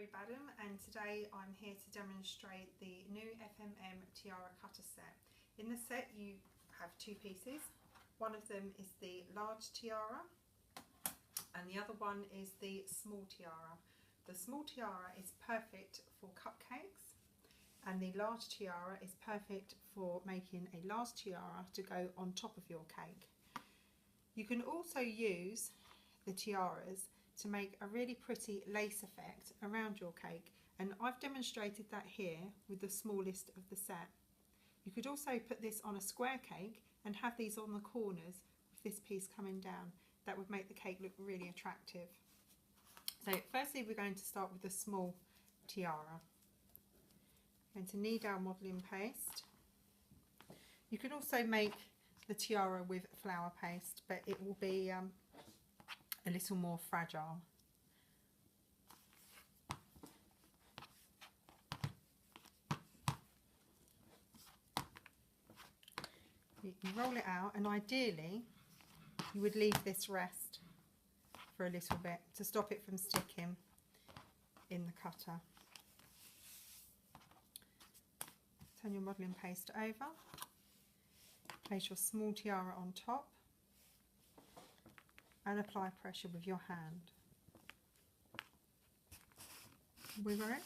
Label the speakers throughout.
Speaker 1: Badham, and today I'm here to demonstrate the new FMM tiara cutter set. In the set you have two pieces. One of them is the large tiara and the other one is the small tiara. The small tiara is perfect for cupcakes and the large tiara is perfect for making a large tiara to go on top of your cake. You can also use the tiaras to make a really pretty lace effect around your cake, and I've demonstrated that here with the smallest of the set. You could also put this on a square cake and have these on the corners with this piece coming down. That would make the cake look really attractive. So firstly we're going to start with the small tiara. I'm going to knead our modelling paste. You can also make the tiara with flour paste, but it will be a little more fragile. You roll it out, and ideally you would leave this rest for a little bit to stop it from sticking in the cutter. Turn your modelling paste over, place your small tiara on top and apply pressure with your hand. Wiggle it.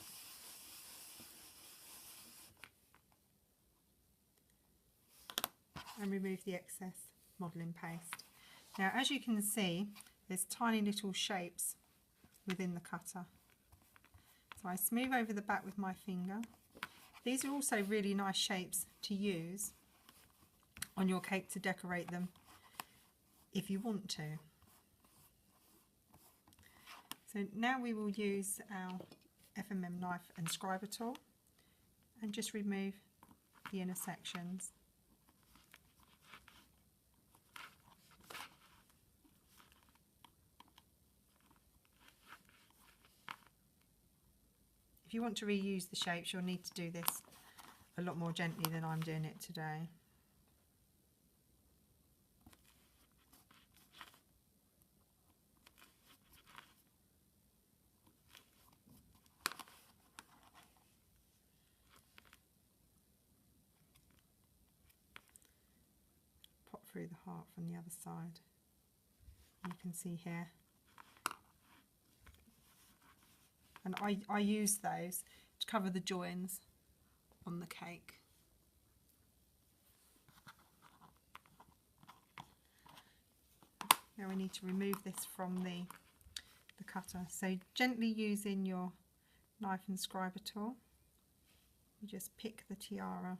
Speaker 1: And remove the excess modelling paste. Now, as you can see, there's tiny little shapes within the cutter. So I smooth over the back with my finger. These are also really nice shapes to use on your cake to decorate them if you want to. So now we will use our FMM knife and scriber tool and just remove the inner sections. If you want to reuse the shapes, you'll need to do this a lot more gently than I'm doing it today. Pop through the heart from the other side. You can see here. And I use those to cover the joins on the cake. Now we need to remove this from the cutter. So gently using your knife and scriber tool, you just pick the tiara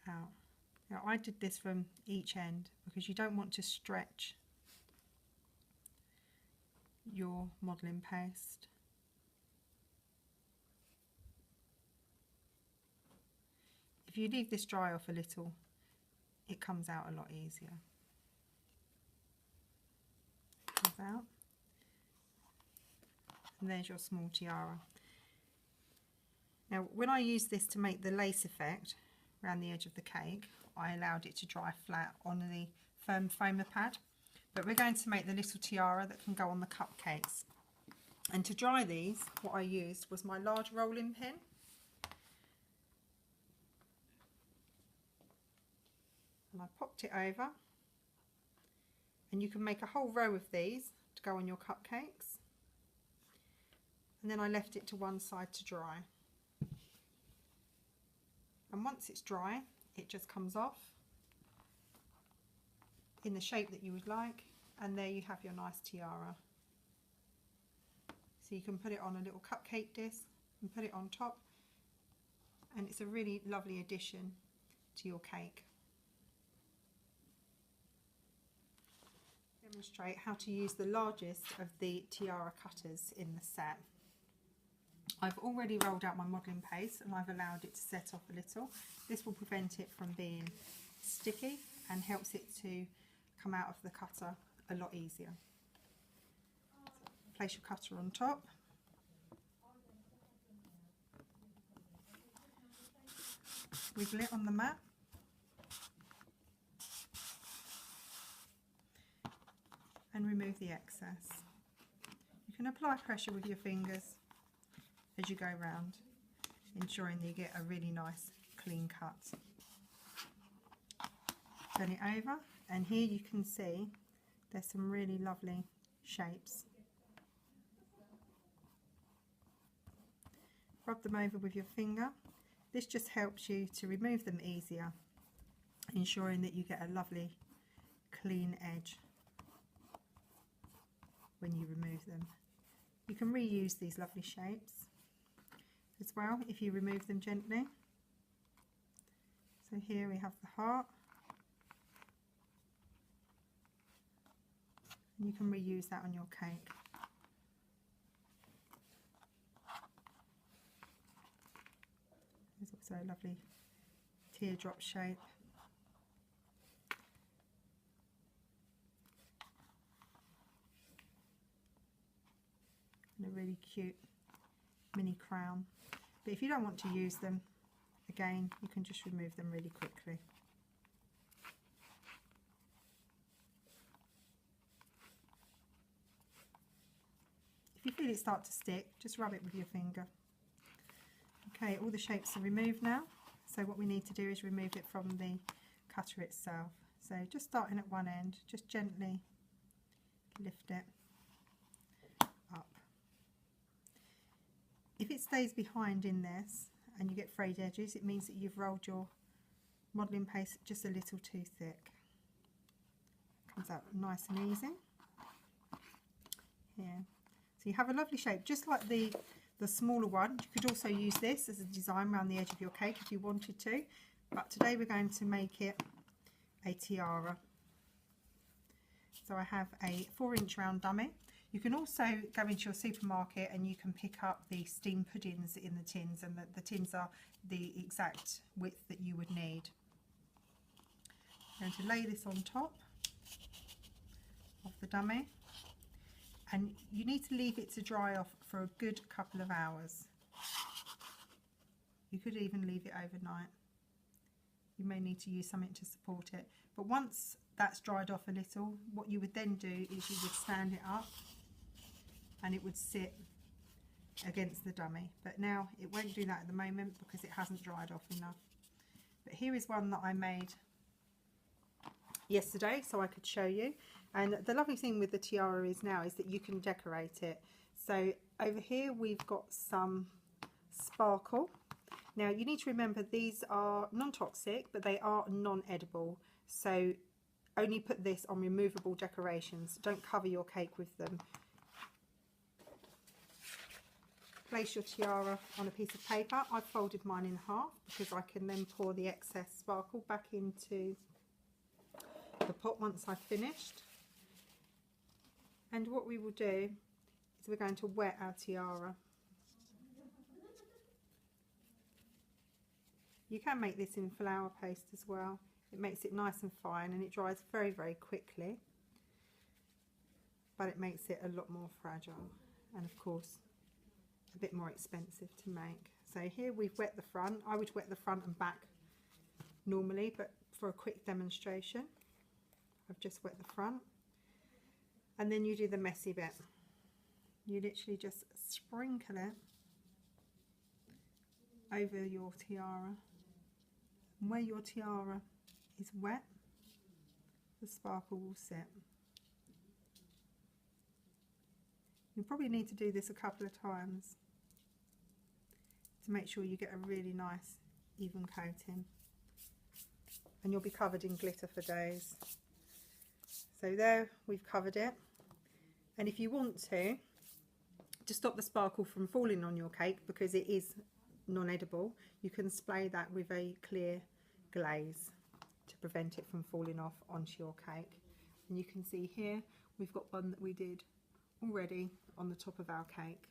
Speaker 1: out. Now I did this from each end because you don't want to stretch your modelling paste. If you leave this dry off a little, it comes out a lot easier. Comes out. And there's your small tiara. Now when I used this to make the lace effect around the edge of the cake, I allowed it to dry flat on the firm foamer pad. But we're going to make the little tiara that can go on the cupcakes. And to dry these, what I used was my large rolling pin. And I popped it over. And you can make a whole row of these to go on your cupcakes. And then I left it to one side to dry. And once it's dry, it just comes off in the shape that you would like, and there you have your nice tiara. So you can put it on a little cupcake disc and put it on top, and it's a really lovely addition to your cake. Demonstrate how to use the largest of the tiara cutters in the set. I've already rolled out my modelling paste and I've allowed it to set off a little. This will prevent it from being sticky and helps it to come out of the cutter a lot easier. Place your cutter on top. Wiggle it on the mat. And remove the excess. You can apply pressure with your fingers as you go round, ensuring that you get a really nice clean cut. Turn it over, and here you can see there's some really lovely shapes. Rub them over with your finger. This just helps you to remove them easier, ensuring that you get a lovely clean edge when you remove them. You can reuse these lovely shapes as well if you remove them gently. So here we have the heart. You can reuse that on your cake. There's also a lovely teardrop shape. And a really cute mini crown. But if you don't want to use them, again, you can just remove them really quickly. If you feel it start to stick, just rub it with your finger. Okay, all the shapes are removed now. So what we need to do is remove it from the cutter itself. So just starting at one end, just gently lift it up. If it stays behind in this and you get frayed edges, it means that you've rolled your modelling paste just a little too thick. Comes out nice and easy. Here. So you have a lovely shape, just like the smaller one. You could also use this as a design around the edge of your cake if you wanted to, but today we're going to make it a tiara. So I have a 4-inch round dummy. You can also go into your supermarket and you can pick up the steamed puddings in the tins, and the tins are the exact width that you would need. I'm going to lay this on top of the dummy. And you need to leave it to dry off for a good couple of hours. You could even leave it overnight. You may need to use something to support it. But once that's dried off a little, what you would then do is you would stand it up and it would sit against the dummy. But now it won't do that at the moment because it hasn't dried off enough. But here is one that I made yesterday so I could show you. And the lovely thing with the tiara is that you can decorate it. So over here we've got some sparkle. Now you need to remember these are non-toxic, but they are non-edible. So only put this on removable decorations. Don't cover your cake with them. Place your tiara on a piece of paper. I've folded mine in half because I can then pour the excess sparkle back into the pot once I've finished. And what we will do is we're going to wet our tiara. You can make this in flour paste as well. It makes it nice and fine and it dries very, very quickly. But it makes it a lot more fragile and of course a bit more expensive to make. So here we've wet the front. I would wet the front and back normally, but for a quick demonstration, I've just wet the front. And then you do the messy bit. You literally just sprinkle it over your tiara. And where your tiara is wet, the sparkle will sit. You probably need to do this a couple of times to make sure you get a really nice even coating. And you'll be covered in glitter for days. So there, we've covered it. And if you want to stop the sparkle from falling on your cake, because it is non-edible, you can spray that with a clear glaze to prevent it from falling off onto your cake. And you can see here, we've got one that we did already on the top of our cake.